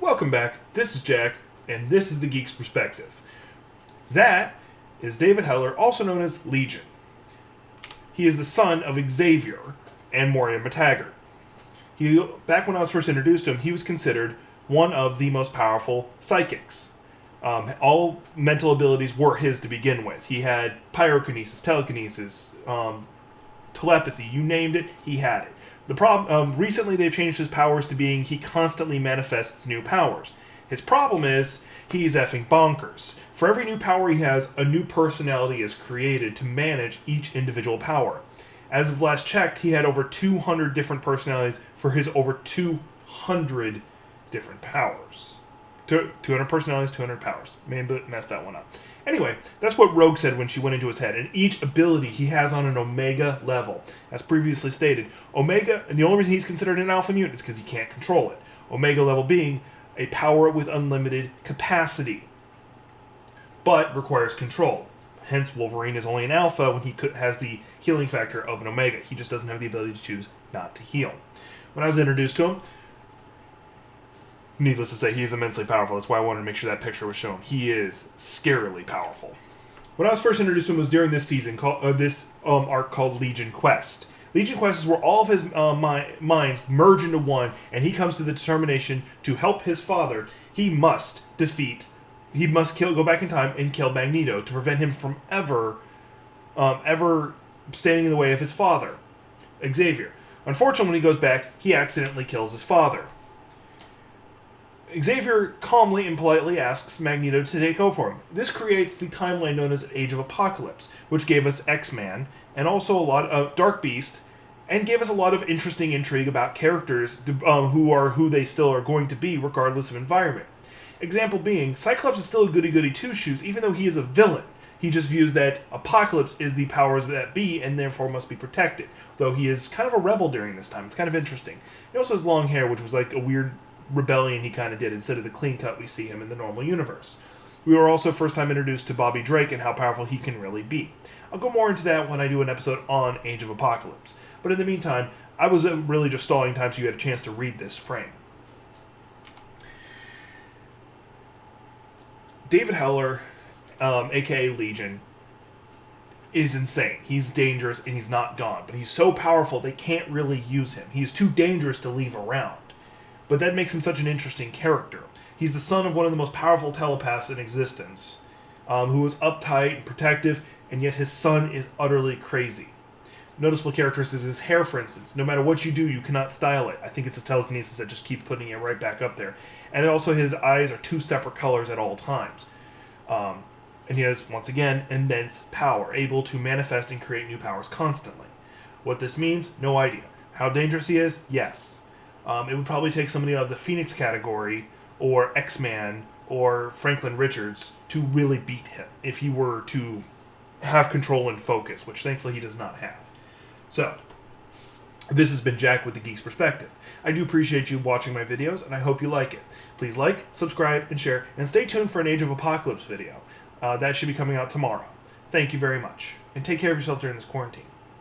Welcome back. This is Jack, and this is the Geek's Perspective. That is David Heller, also known as Legion. He is the son of Xavier and Moria McTaggart. Back when I was first introduced to him, he was considered one of the most powerful psychics. All mental abilities were his to begin with. He had pyrokinesis, telekinesis, telepathy, you named it, he had it. The problem, recently they've changed his powers to being he constantly manifests new powers. His problem is he's effing bonkers. For every new power he has, a new personality is created to manage each individual power. As of last checked, he had over 200 different personalities for his over 200 different powers. 200 personalities, 200 powers. Maybe messed that one up. Anyway, that's what Rogue said when she went into his head. And each ability he has on an Omega level. As previously stated, Omega, and the only reason he's considered an alpha mutant is because he can't control it. Omega level being a power with unlimited capacity, but requires control. Hence, Wolverine is only an alpha when he has the healing factor of an Omega. He just doesn't have the ability to choose not to heal. When I was introduced to him, needless to say, he is immensely powerful. That's why I wanted to make sure that picture was shown. He is scarily powerful. When I was first introduced to him was during this season, this arc called Legion Quest. Legion Quest is where all of his minds merge into one, and he comes to the determination to help his father. He must go back in time and kill Magneto to prevent him from ever standing in the way of his father, Xavier. Unfortunately, when he goes back, he accidentally kills his father. Xavier calmly and politely asks Magneto to take over for him. This creates the timeline known as Age of Apocalypse, which gave us X-Man, and also a lot of Dark Beast, and gave us a lot of interesting intrigue about characters who they still are going to be, regardless of environment. Example being, Cyclops is still a goody-goody two-shoes, even though he is a villain. He just views that Apocalypse is the powers that be, and therefore must be protected. Though he is kind of a rebel during this time. It's kind of interesting. He also has long hair, which was like a weird rebellion he kind of did, instead of the clean cut we see him in the normal universe. We were also first time introduced to Bobby Drake and how powerful he can really be. I'll go more into that when I do an episode on Age of Apocalypse. But in the meantime, I was really just stalling time so you had a chance to read this frame. David Heller, aka Legion, is insane. He's dangerous and he's not gone. But he's so powerful they can't really use him. He's too dangerous to leave around. But that makes him such an interesting character. He's the son of one of the most powerful telepaths in existence, who is uptight and protective, and yet his son is utterly crazy. Noticeable characteristics is his hair, for instance. No matter what you do, you cannot style it. I think it's his telekinesis that just keeps putting it right back up there. And also his eyes are two separate colors at all times. And he has, once again, immense power, able to manifest and create new powers constantly. What this means, no idea. How dangerous he is? Yes. It would probably take somebody of the Phoenix category, or X-Man, or Franklin Richards to really beat him, if he were to have control and focus, which thankfully he does not have. So, this has been Jack with the Geek's Perspective. I do appreciate you watching my videos, and I hope you like it. Please like, subscribe, and share, and stay tuned for an Age of Apocalypse video. That should be coming out tomorrow. Thank you very much, and take care of yourself during this quarantine.